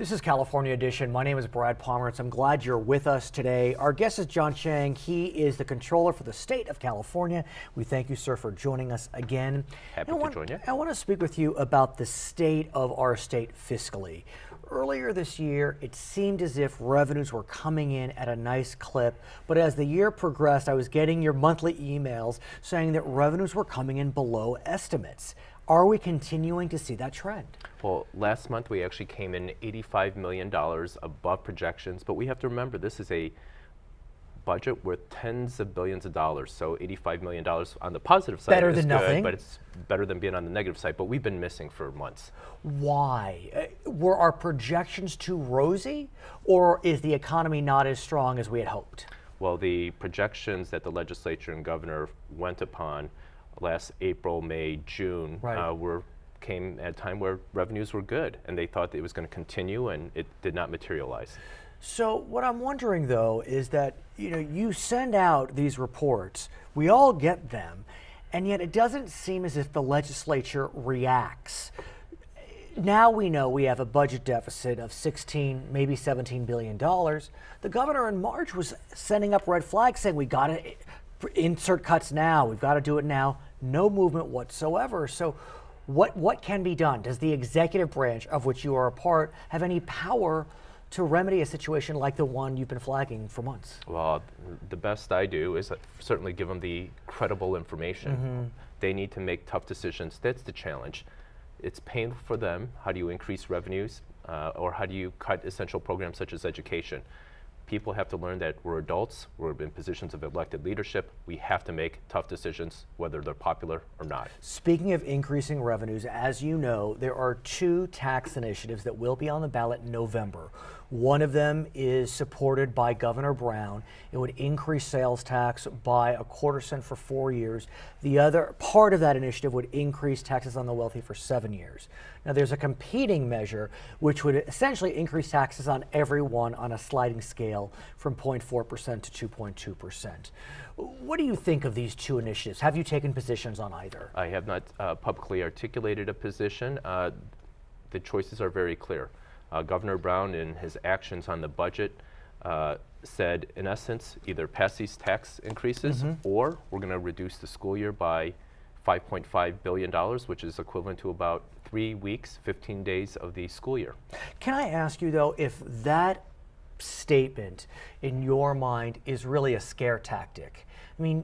This is California Edition. My name is Brad Pomerance. I'm glad you're with us today. Our guest is John Chiang. He is the controller for the state of California. We thank you, sir, for joining us again. Happy to join you. I want to speak with you about the state of our state fiscally. Earlier this year, it seemed as if revenues were coming in at a nice clip, but as the year progressed, I was getting your monthly emails saying that revenues were coming in below estimates. Are we continuing to see that trend? Well, last month we actually came in $85 million above projections, but we have to remember this is a budget worth tens of billions of dollars, so $85 million on the positive side Better is than good, nothing. but it's better than being on the negative side, but we've been missing for months. Why? Were our projections too rosy, or is the economy not as strong as we had hoped? Well, the projections that the legislature and governor went upon last April, May, June came at a time where revenues were good, and they thought that it was going to continue, and it did not materialize. So what I'm wondering, though, is that you send out these reports, we all get them, and yet it doesn't seem as if the legislature reacts. Now we know we have a budget deficit of 16, maybe $17 billion. The governor in March was sending up red flags saying we got to insert cuts now, we've got to do it now. No movement whatsoever. So what can be done? Does the executive branch, of which you are a part, have any power to remedy a situation like the one you've been flagging for months? Well, the best I do is certainly give them the credible information. Mm-hmm. They need to make tough decisions. That's the challenge. It's painful for them. How do you increase revenues, or how do you cut essential programs such as education? People have to learn that we're adults, we're in positions of elected leadership, we have to make tough decisions, whether they're popular or not. Speaking of increasing revenues, as you know, there are two tax initiatives that will be on the ballot in November. One of them is supported by Governor Brown. It would increase sales tax by a quarter cent for 4 years. The other part of that initiative would increase taxes on the wealthy for 7 years. Now there's a competing measure which would essentially increase taxes on everyone on a sliding scale from 0.4% to 2.2%. What do you think of these two initiatives? Have you taken positions on either? I have not publicly articulated a position. The choices are very clear. Governor Brown, in his actions on the budget, said, in essence, either pass these tax increases or we're going to reduce the school year by $5.5 billion, which is equivalent to about 3 weeks, 15 days of the school year. Can I ask you, though, if that statement, in your mind, is really a scare tactic? I mean,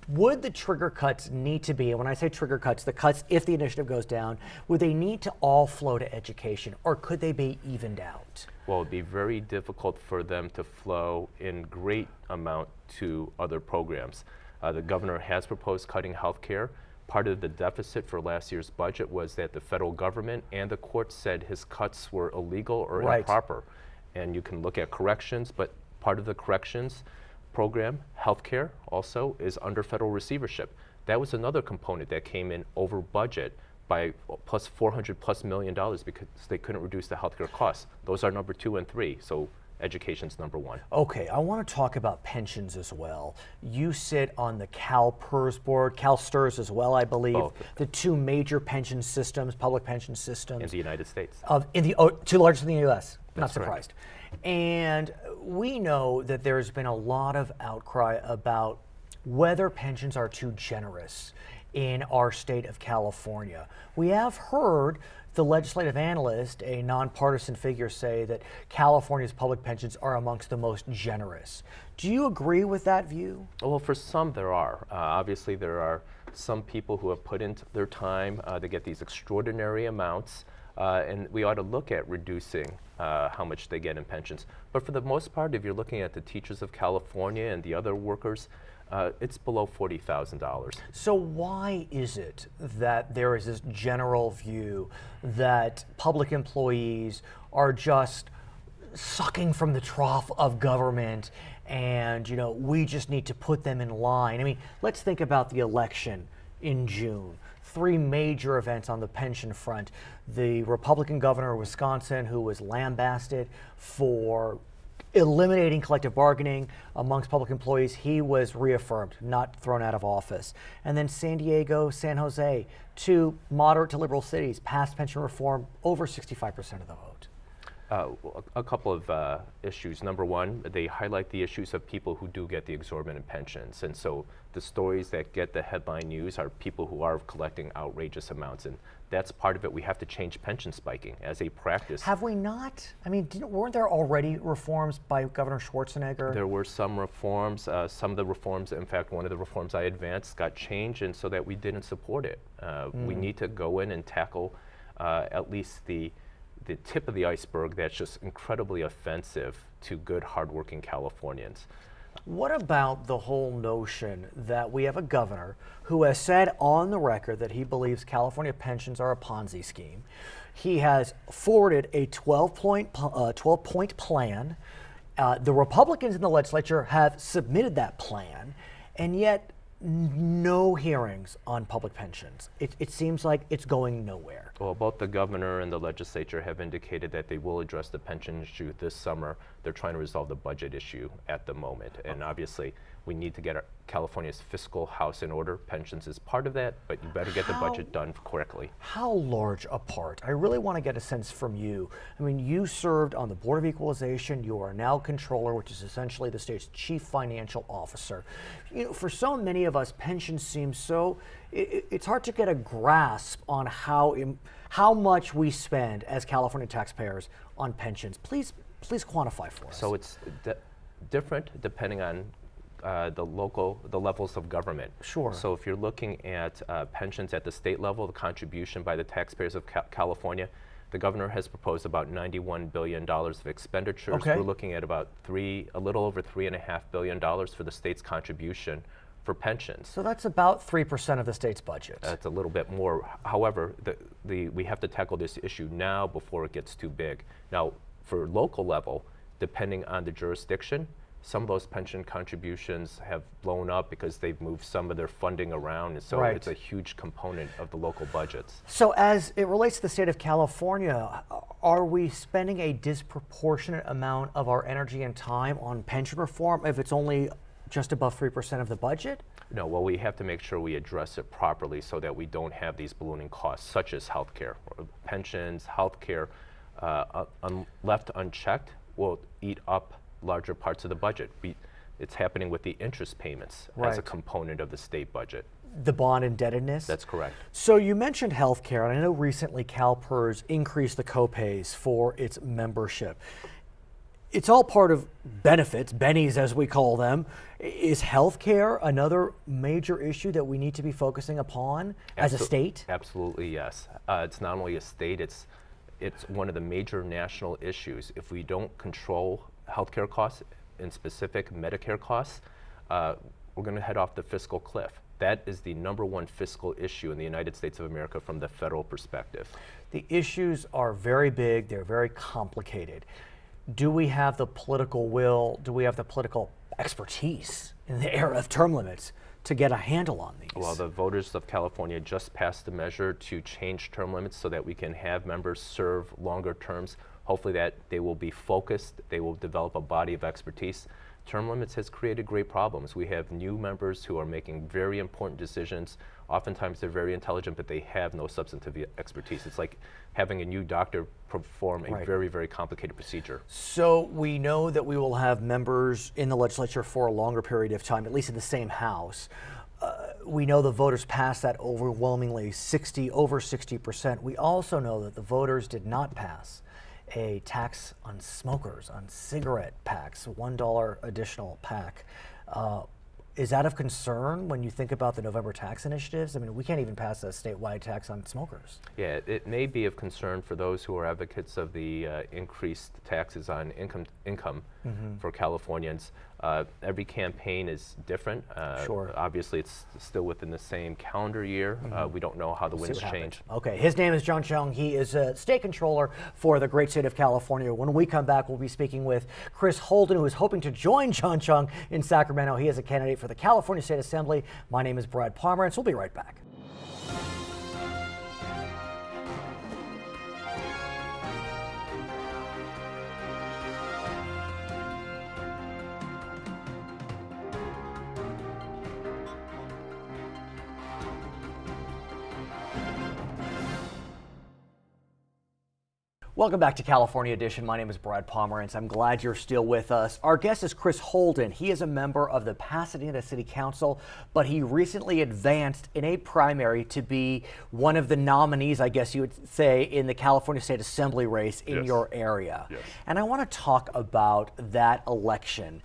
would the trigger cuts need to be, and when I say trigger cuts, the cuts if the initiative goes down, would they need to all flow to education, or could they be evened out? Well, it'd be very difficult for them to flow in great amount to other programs. The governor has proposed cutting health care. Part of the deficit for last year's budget was that the federal government and the court said his cuts were illegal or improper. And you can look at corrections, but part of the corrections program, healthcare, also is under federal receivership. That was another component that came in over budget by plus $400+ million because they couldn't reduce the healthcare costs. Those are number 2 and 3, so education's number 1. Okay, I want to talk about pensions as well. You sit on the CalPERS board, CalSTRS as well, I believe. Both. The two major pension systems, public pension systems. In the United States. Two largest in the U.S., not That's surprised. correct. And we know that there's been a lot of outcry about whether pensions are too generous in our state of California. We have heard the legislative analyst, a nonpartisan figure, say that California's public pensions are amongst the most generous. Do you agree with that view? Well, for some there are. Obviously there are some people who have put in their time to get these extraordinary amounts, and we ought to look at reducing how much they get in pensions. But for the most part, if you're looking at the teachers of California and the other workers, it's below $40,000. So why is it that there is this general view that public employees are just sucking from the trough of government and we just need to put them in line? I mean, let's think about the election in June. 3 major events on the pension front. The Republican governor of Wisconsin, who was lambasted for eliminating collective bargaining amongst public employees, he was reaffirmed, not thrown out of office. And then San Diego, San Jose, two moderate to liberal cities, passed pension reform, over 65% of the vote. A couple of issues. Number one, they highlight the issues of people who do get the exorbitant pensions. And so the stories that get the headline news are people who are collecting outrageous amounts. And that's part of it. We have to change pension spiking as a practice. Have we not? I mean, weren't there already reforms by Governor Schwarzenegger? There were some reforms. Some of the reforms, in fact, one of the reforms I advanced got changed, and so that we didn't support it. We need to go in and tackle at least the tip of the iceberg that's just incredibly offensive to good, hardworking Californians. What about the whole notion that we have a governor who has said on the record that he believes California pensions are a Ponzi scheme? He has forwarded a 12-point plan. The Republicans in the legislature have submitted that plan, and yet no hearings on public pensions. It seems like it's going nowhere. Well, both the governor and the legislature have indicated that they will address the pension issue this summer. They're trying to resolve the budget issue at the moment. And obviously, we need to get California's fiscal house in order. Pensions is part of that, but you better get the budget done correctly. How large a part? I really want to get a sense from you. I mean, you served on the Board of Equalization. You are now controller, which is essentially the state's chief financial officer. You know, for so many of us, pensions seem so, it's hard to get a grasp on how much we spend as California taxpayers on pensions. Please quantify for us. So it's different depending on the levels of government. Sure. So if you're looking at pensions at the state level, the contribution by the taxpayers of California, the governor has proposed about $91 billion of expenditures. Okay. We're looking at about a little over $3.5 billion for the state's contribution for pensions. So that's about 3% of the state's budget. That's a little bit more. However, we have to tackle this issue now before it gets too big. Now, for local level, depending on the jurisdiction, some of those pension contributions have blown up because they've moved some of their funding around, and so it's a huge component of the local budgets. So as it relates to the state of California, are we spending a disproportionate amount of our energy and time on pension reform if it's only just above 3% of the budget? No, well, we have to make sure we address it properly so that we don't have these ballooning costs, such as healthcare. Pensions, healthcare, left unchecked, will eat up larger parts of the budget. It's happening with the interest payments as a component of the state budget. The bond indebtedness? That's correct. So you mentioned healthcare, and I know recently CalPERS increased the copays for its membership. It's all part of benefits, bennies as we call them. Is healthcare another major issue that we need to be focusing upon as a state? Absolutely, yes. It's not only a state, it's one of the major national issues. If we don't control healthcare costs, in specific Medicare costs, we're going to head off the fiscal cliff. That is the number one fiscal issue in the United States of America from the federal perspective. The issues are very big, they're very complicated. Do we have the political will, do we have the political expertise in the era of term limits to get a handle on these? Well, the voters of California just passed a measure to change term limits so that we can have members serve longer terms. Hopefully that they will be focused, they will develop a body of expertise. Term limits has created great problems. We have new members who are making very important decisions. Oftentimes they're very intelligent, but they have no substantive expertise. It's like having a new doctor perform a very, very complicated procedure. So we know that we will have members in the legislature for a longer period of time, at least in the same house. We know the voters passed that overwhelmingly, over 60%. We also know that the voters did not pass a tax on smokers, on cigarette packs, $1 additional pack. Is that of concern when you think about the November tax initiatives? I mean, we can't even pass a statewide tax on smokers. Yeah, it may be of concern for those who are advocates of the increased taxes on income for Californians. Every campaign is different. Sure. Obviously, it's still within the same calendar year. We don't know how the winds change. Okay, his name is John Chiang. He is a state controller for the great state of California. When we come back, we'll be speaking with Chris Holden, who is hoping to join John Chiang in Sacramento. He is a candidate for the California State Assembly. My name is Brad Pomerance. We'll be right back. Welcome back to California Edition. My name is Brad Pomerance. I'm glad you're still with us. Our guest is Chris Holden. He is a member of the Pasadena City Council, but he recently advanced in a primary to be one of the nominees, I guess you would say, in the California State Assembly race in your area. Yes. And I want to talk about that election.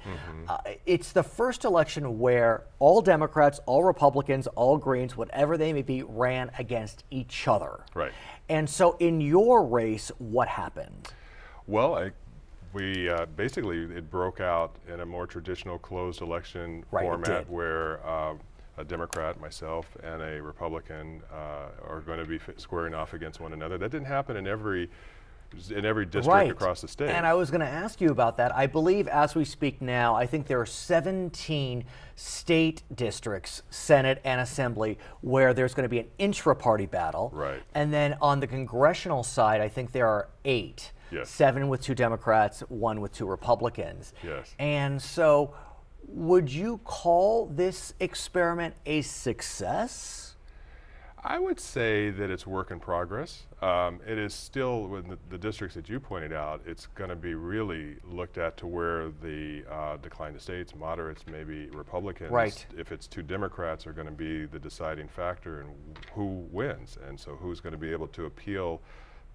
It's the first election where all Democrats, all Republicans, all Greens, whatever they may be, ran against each other. Right. And so in your race, what happened? Well, we basically, it broke out in a more traditional closed election format where a Democrat, myself, and a Republican are going to be squaring off against one another. That didn't happen in every district across the state. And I was going to ask you about that. I believe as we speak now, I think there are 17 state districts, Senate and Assembly, where there's going to be an intra-party battle. Right. And then on the congressional side, I think there are 8. Yes. 7 with 2 Democrats, 1 with 2 Republicans. Yes. And so would you call this experiment a success? I would say that it's work in progress. It is still, with the districts that you pointed out, it's going to be really looked at to where the decline to states, moderates, maybe Republicans, if it's 2 Democrats, are going to be the deciding factor in who wins. And so who's going to be able to appeal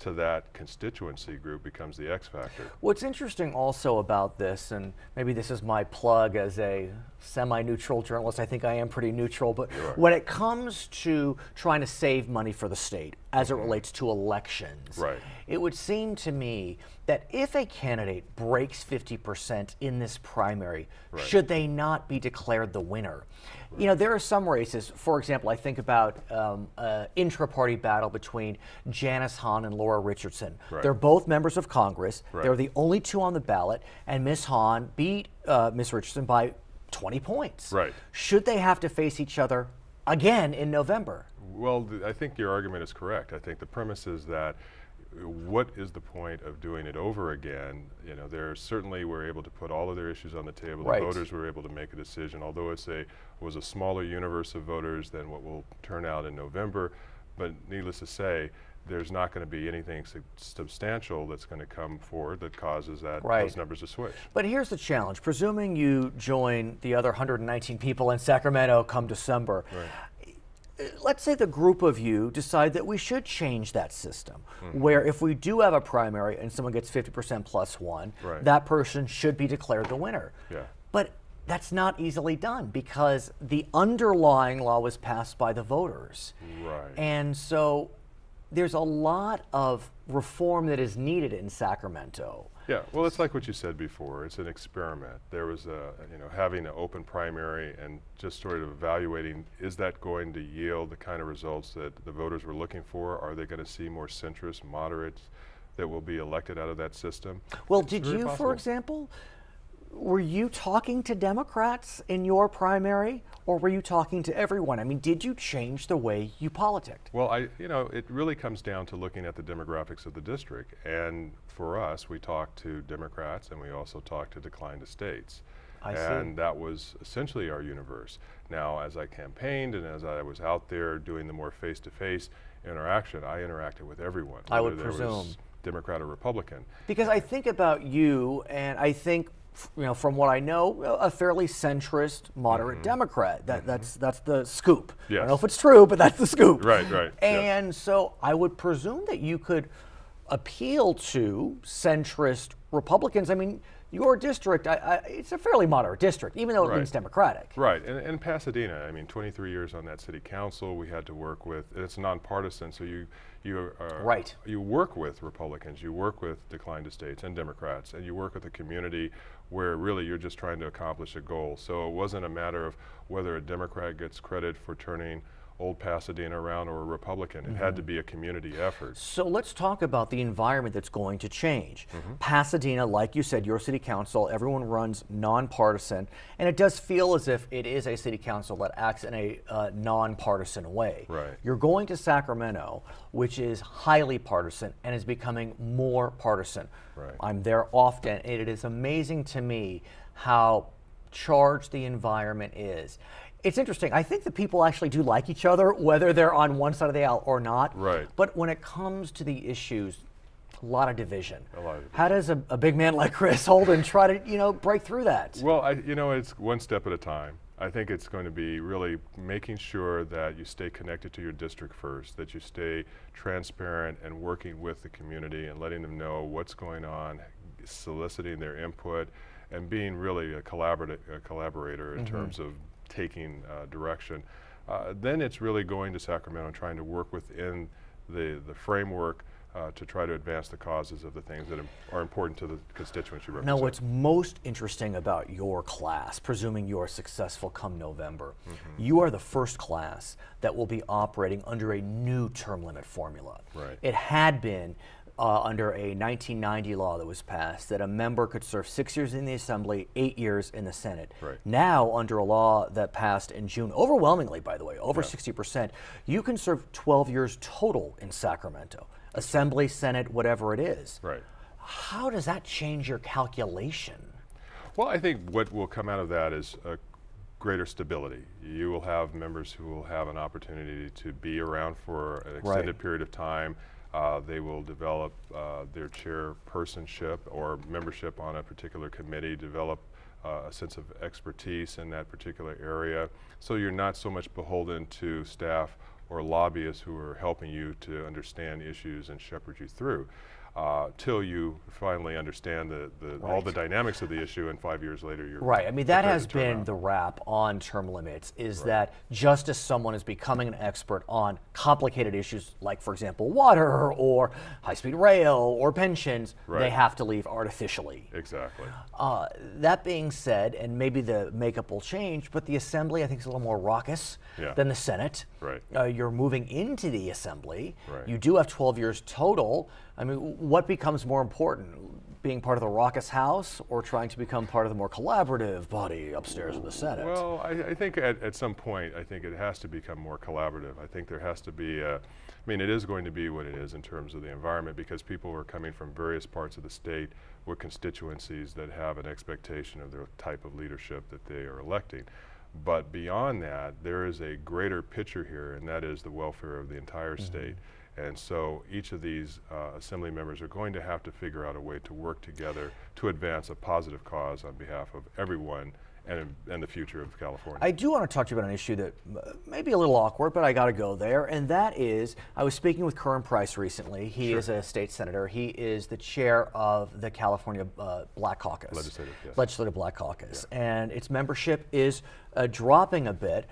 to that constituency group becomes the X factor. What's interesting also about this, and maybe this is my plug as a semi-neutral journalist, I think I am pretty neutral, but when it comes to trying to save money for the state as it relates to elections, it would seem to me that if a candidate breaks 50% in this primary, should they not be declared the winner? You know, there are some races, for example, I think about an intra-party battle between Janice Hahn and Laura Richardson. They're both members of Congress. They're the only 2 on the ballot, and Ms. Hahn beat Ms. Richardson by 20 points. Should they have to face each other again in November? Well, I think your argument is correct. I think the premise is that what is the point of doing it over again? You know, there certainly were able to put all of their issues on the table. The voters were able to make a decision, although was a smaller universe of voters than what will turn out in November. But needless to say, there's not going to be anything substantial that's going to come forward that causes those numbers to switch. But here's the challenge. Presuming you join the other 119 people in Sacramento come December, let's say the group of you decide that we should change that system, where if we do have a primary and someone gets 50% plus 1, that person should be declared the winner. But that's not easily done because the underlying law was passed by the voters. And so there's a lot of reform that is needed in Sacramento. Yeah, well, it's like what you said before. It's an experiment. There was having an open primary and just sort of evaluating, is that going to yield the kind of results that the voters were looking for? Are they going to see more centrist, moderates that will be elected out of that system? Well, did you, for example, were you talking to Democrats in your primary, or were you talking to everyone? I mean, did you change the way you politicked? Well, it really comes down to looking at the demographics of the district. And for us, we talked to Democrats and we also talked to decline to states. And that was essentially our universe. Now, as I campaigned and as I was out there doing the more face-to-face interaction, I interacted with everyone. I would presume. Was Democrat or Republican. Because I think about you, and I think, from what I know, a fairly centrist, moderate Democrat. That's the scoop. I don't know if it's true, but that's the scoop. And so I would presume that you could appeal to centrist Republicans. I mean, your district, it's a fairly moderate district, even though it leans Democratic. And Pasadena, I mean, 23 years on that city council, we had to work with, it's nonpartisan, so you work with Republicans, you work with decline to states and Democrats, and you work with the community where really you're just trying to accomplish a goal. So it wasn't a matter of whether a Democrat gets credit for turning old Pasadena around or a Republican. It had to be a community effort. So let's talk about the environment that's going to change. Pasadena, like you said, your city council, everyone runs nonpartisan, and it does feel as if it is a city council that acts in a nonpartisan way. You're going to Sacramento, which is highly partisan and is becoming more partisan. I'm there often, and it is amazing to me how charged the environment is. It's interesting. I think that people actually do like each other, whether they're on one side of the aisle or not. Right. But when it comes to the issues, A lot of division. A lot of division. How does a big man like Chris Holden try to, break through that? Well, it's one step at a time. I think it's going to be really making sure that you stay connected to your district first, that you stay transparent and working with the community and letting them know what's going on, soliciting their input, and being really a collaborator in terms of taking direction. Then it's really going to Sacramento and trying to work within the framework to try to advance the causes of the things that are important to the constituents you represent. Now, what's most interesting about your class, presuming you are successful come November, you are the first class that will be operating under a new term limit formula. Right. It had been under a 1990 law that was passed that a member could serve 6 years in the Assembly, 8 years in the Senate. Right. Now, under a law that passed in June, overwhelmingly, by the way, over 60%, you can serve 12 years total in Sacramento. Assembly, Senate, whatever it is. Right. How does that change your calculation? Well, I think what will come out of that is a greater stability. You will have members who will have an opportunity to be around for an extended period of time. They will develop their chairpersonship or membership on a particular committee, develop a sense of expertise in that particular area. So you're not so much beholden to staff or lobbyists who are helping you to understand issues and shepherd you through till you finally understand all the dynamics of the issue, and 5 years later you're right. I mean, that prepared has to turn been around. the rap on term limits, is that just as someone is becoming an expert on complicated issues like, for example, water or high-speed rail or pensions, they have to leave artificially. Exactly. That being said, and maybe the makeup will change, but the Assembly, I think, is a little more raucous than the Senate. Right. You're moving into the Assembly. Right. You do have 12 years total. I mean, what becomes more important, being part of the raucous House or trying to become part of the more collaborative body upstairs in the Senate? Well, I think at some point, I think it has to become more collaborative. I think there has to be it is going to be what it is in terms of the environment, because people are coming from various parts of the state with constituencies that have an expectation of the type of leadership that they are electing. But beyond that, there is a greater picture here, and that is the welfare of the entire state. And so each of these Assembly members are going to have to figure out a way to work together to advance a positive cause on behalf of everyone and the future of California. I do want to talk to you about an issue that may be a little awkward, but I got to go there, and that is, I was speaking with Curran Price recently. He is a state senator. He is the chair of the California Black Caucus. Legislative Black Caucus. And its membership is dropping a bit,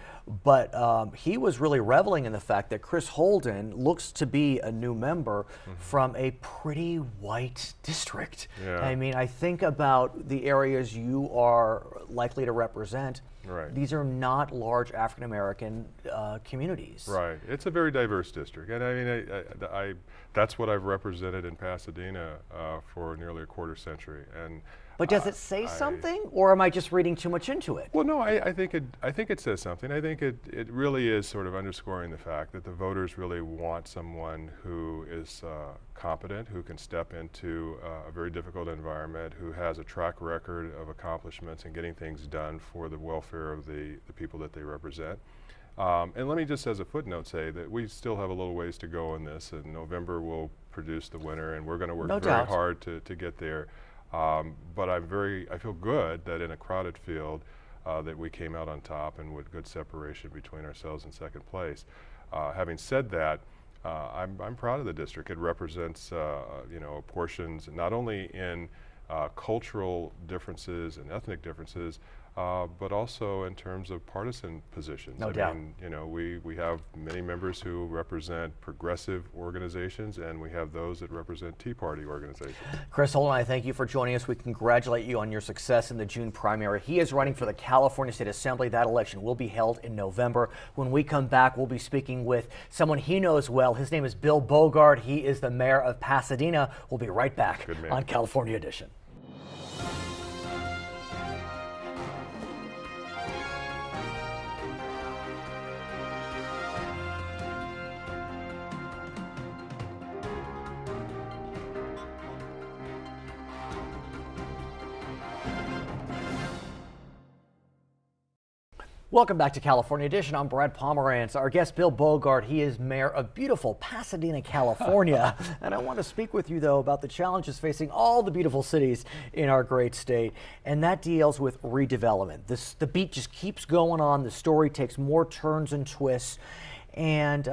but he was really reveling in the fact that Chris Holden looks to be a new member from a pretty white district. Yeah. I mean, I think about the areas you are likely to represent. Right. These are not large African American communities. Right. It's a very diverse district, and I mean, that's what I've represented in Pasadena for nearly a quarter century. And but does it say something, or am I just reading too much into it? Well, no, I think it says something. I think it really is sort of underscoring the fact that the voters really want someone who is competent, who can step into a very difficult environment, who has a track record of accomplishments and getting things done for the welfare of the people that they represent. And let me just as a footnote say that we still have a little ways to go in this, and November will produce the winner, and we're going to work very hard to get there. But I feel good that in a crowded field that we came out on top and with good separation between ourselves and second place. Having said that, I'm proud of the district. It represents portions not only in cultural differences and ethnic differences, but also in terms of partisan positions. No doubt. We have many members who represent progressive organizations, and we have those that represent Tea Party organizations. Chris Holden, I thank you for joining us. We congratulate you on your success in the June primary. He is running for the California State Assembly. That election will be held in November. When we come back, we'll be speaking with someone he knows well. His name is Bill Bogaard. He is the mayor of Pasadena. We'll be right back on California Edition. Welcome back to California Edition. I'm Brad Pomerance. Our guest, Bill Bogaard, he is mayor of beautiful Pasadena, California. And I want to speak with you, though, about the challenges facing all the beautiful cities in our great state. And that deals with redevelopment. The beat just keeps going on. The story takes more turns and twists. And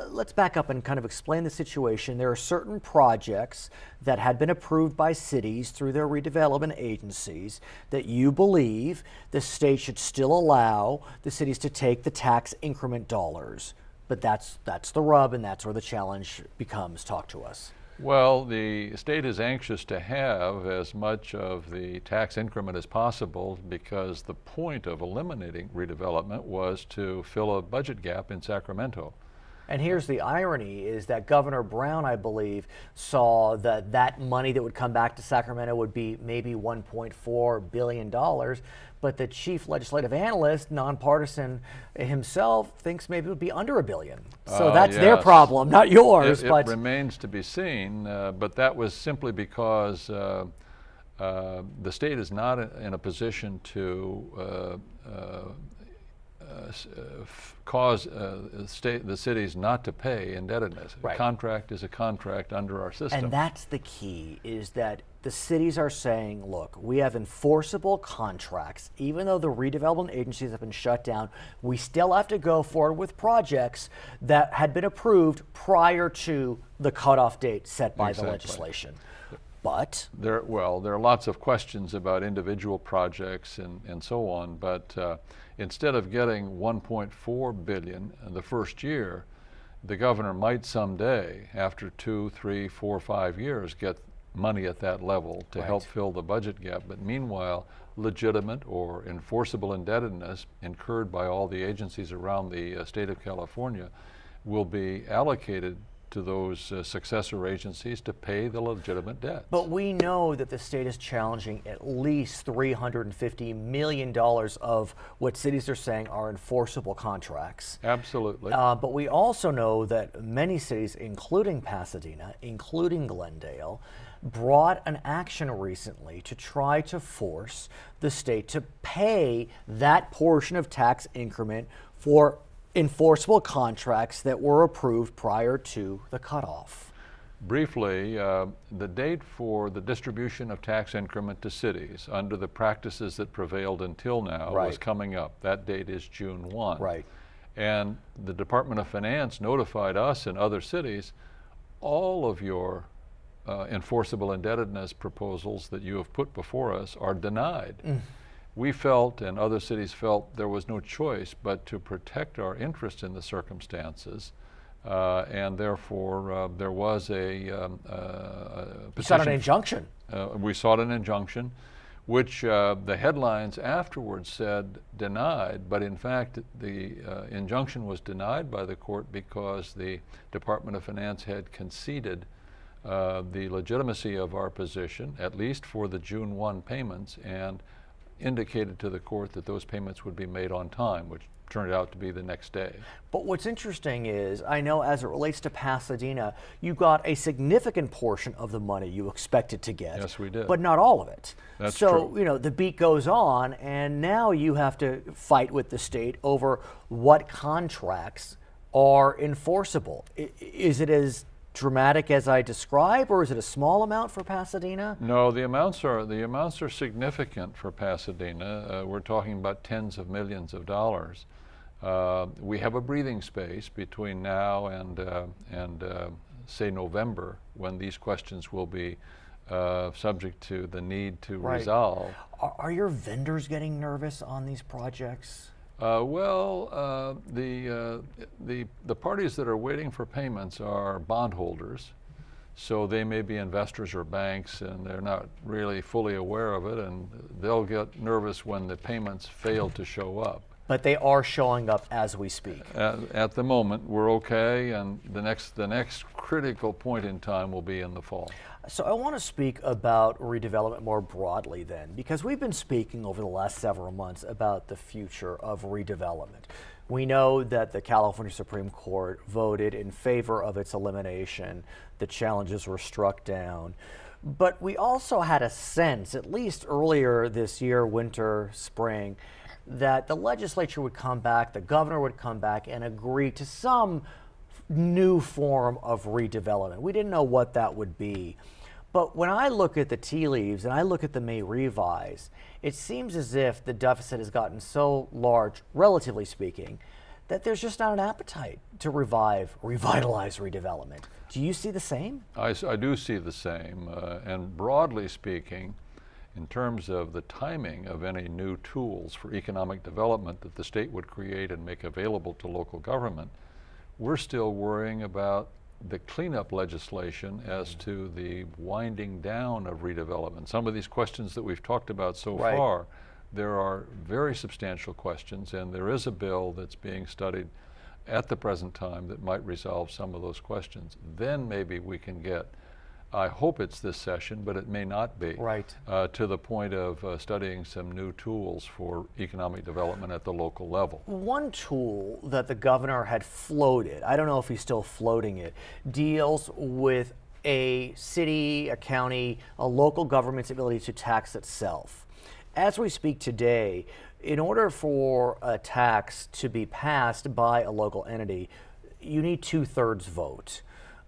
let's back up and kind of explain the situation. There are certain projects that had been approved by cities through their redevelopment agencies that you believe the state should still allow the cities to take the tax increment dollars. But that's the rub, and that's where the challenge becomes. Talk to us. Well, the state is anxious to have as much of the tax increment as possible because the point of eliminating redevelopment was to fill a budget gap in Sacramento. And here's the irony is that Governor Brown, I believe, saw that that money that would come back to Sacramento would be maybe $1.4 billion. But the chief legislative analyst, nonpartisan himself, thinks maybe it would be under $1 billion. So that's their problem, not yours. It remains to be seen, but that was simply because the state is not in a position to cause the cities not to pay indebtedness. Right. A contract is a contract under our system. And that's the key, is that the cities are saying, look, we have enforceable contracts. Even though the redevelopment agencies have been shut down, we still have to go forward with projects that had been approved prior to the cutoff date set by the legislation. But there are lots of questions about individual projects and so on, but instead of getting $1.4 billion in the first year, the governor might someday, after 2, 3, 4, 5 years, get money at that level to help fill the budget gap. But meanwhile, legitimate or enforceable indebtedness incurred by all the agencies around the state of California will be allocated to those successor agencies to pay the legitimate debt. But we know that the state is challenging at least $350 million of what cities are saying are enforceable contracts. Absolutely. But we also know that many cities, including Pasadena, including Glendale, brought an action recently to try to force the state to pay that portion of tax increment for enforceable contracts that were approved prior to the cutoff. Briefly, the date for the distribution of tax increment to cities under the practices that prevailed until now was coming up. That date is June 1. Right. And the Department of Finance notified us and other cities, all of your enforceable indebtedness proposals that you have put before us are denied. We felt, and other cities felt, there was no choice but to protect our interest in the circumstances, and therefore there was a petition. You sought an injunction. We sought an injunction, which the headlines afterwards said denied, but in fact the injunction was denied by the court because the Department of Finance had conceded the legitimacy of our position, at least for the June 1 payments, and indicated to the court that those payments would be made on time, which turned out to be the next day. But what's interesting is, I know as it relates to Pasadena, you got a significant portion of the money you expected to get. Yes, we did. But not all of it. That's so, true. you know, the beat goes on, and now you have to fight with the state over what contracts are enforceable. Is it as dramatic as I describe, or is it a small amount for Pasadena? No, the amounts are significant for Pasadena. We're talking about tens of millions of dollars. We have a breathing space between now and say November, when these questions will be subject to the need to resolve. Are your vendors getting nervous on these projects? The parties that are waiting for payments are bondholders, so they may be investors or banks, and they're not really fully aware of it, and they'll get nervous when the payments fail to show up. But they are showing up as we speak. At the moment, we're okay, and the next critical point in time will be in the fall. So I want to speak about redevelopment more broadly then, because we've been speaking over the last several months about the future of redevelopment. We know that the California Supreme Court voted in favor of its elimination. The challenges were struck down. But we also had a sense, at least earlier this year, winter, spring, that the legislature would come back, the governor would come back and agree to some new form of redevelopment. We didn't know what that would be. But when I look at the tea leaves and I look at the May revise, it seems as if the deficit has gotten so large, relatively speaking, that there's just not an appetite to revitalize redevelopment. Do you see the same? I do see the same. And broadly speaking, in terms of the timing of any new tools for economic development that the state would create and make available to local government, we're still worrying about the cleanup legislation as to the winding down of redevelopment. Some of these questions that we've talked about so far, there are very substantial questions, and there is a bill that's being studied at the present time that might resolve some of those questions. Then maybe we can get, I hope it's this session, but it may not be, to the point of studying some new tools for economic development at the local level. One tool that the governor had floated, I don't know if he's still floating it, deals with a city, a county, a local government's ability to tax itself. As we speak today, in order for a tax to be passed by a local entity, you need 2/3 vote.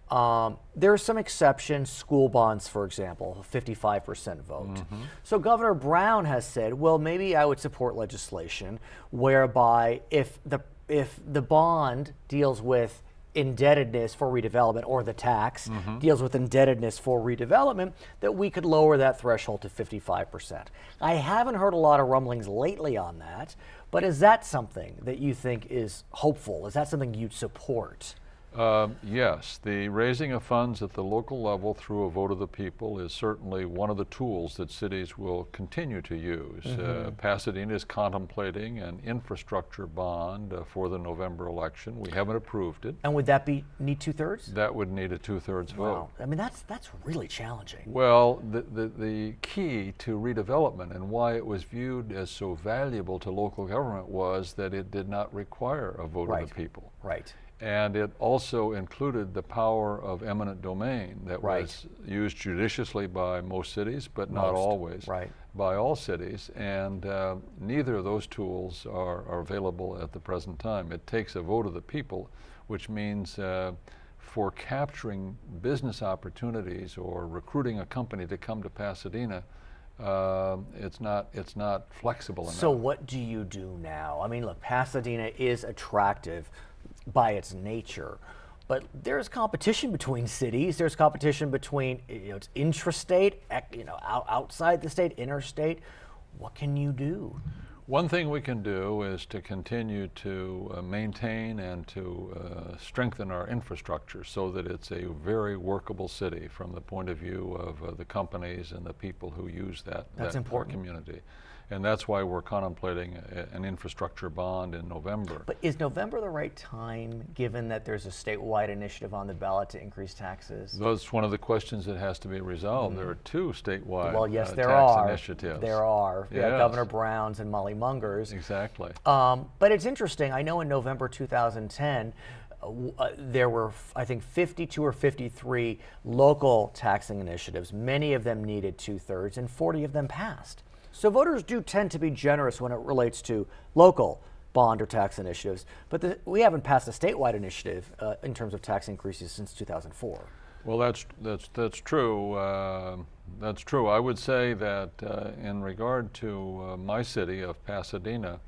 There are some exceptions, school bonds, for example, 55% vote. So Governor Brown has said, well, maybe I would support legislation whereby if the bond deals with indebtedness for redevelopment, or the tax deals with indebtedness for redevelopment, that we could lower that threshold to 55%. I haven't heard a lot of rumblings lately on that, but is that something that you think is hopeful? Is that something you'd support? Yes, the raising of funds at the local level through a vote of the people is certainly one of the tools that cities will continue to use. Pasadena is contemplating an infrastructure bond for the November election. We haven't approved it. And would that need 2/3? That would need a 2/3 vote. Wow. I mean, that's really challenging. Well, the key to redevelopment and why it was viewed as so valuable to local government was that it did not require a vote of the people. Right. And it also included the power of eminent domain that was used judiciously by most cities, but not always by all cities. And neither of those tools are available at the present time. It takes a vote of the people, which means for capturing business opportunities or recruiting a company to come to Pasadena, it's not flexible enough. So what do you do now? I mean, look, Pasadena is attractive by its nature, but there's competition between cities. There's competition between, it's intrastate, outside the state, interstate. What can you do? One thing we can do is to continue to maintain and to strengthen our infrastructure so that it's a very workable city from the point of view of the companies and the people who use that community. And that's why we're contemplating an infrastructure bond in November. But is November the right time, given that there's a statewide initiative on the ballot to increase taxes? That's one of the questions that has to be resolved. There are two statewide tax initiatives. There are. Yes. Governor Brown's and Molly Munger's. Exactly. But it's interesting. I know in November 2010, there were, I think, 52 or 53 local taxing initiatives. Many of them needed 2/3, and 40 of them passed. So voters do tend to be generous when it relates to local bond or tax initiatives, but we haven't passed a statewide initiative in terms of tax increases since 2004. Well, that's true. That's true. I would say that in regard to my city of Pasadena,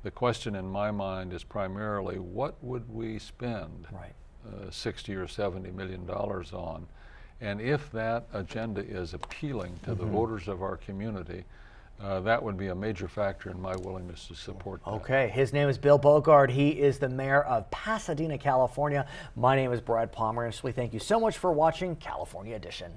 the question in my mind is primarily what would we spend $60 or $70 million on, and if that agenda is appealing to the voters of our community. That would be a major factor in my willingness to support that. Okay, his name is Bill Bogaard. He is the mayor of Pasadena, California. My name is Brad Pomerance. We thank you so much for watching California Edition.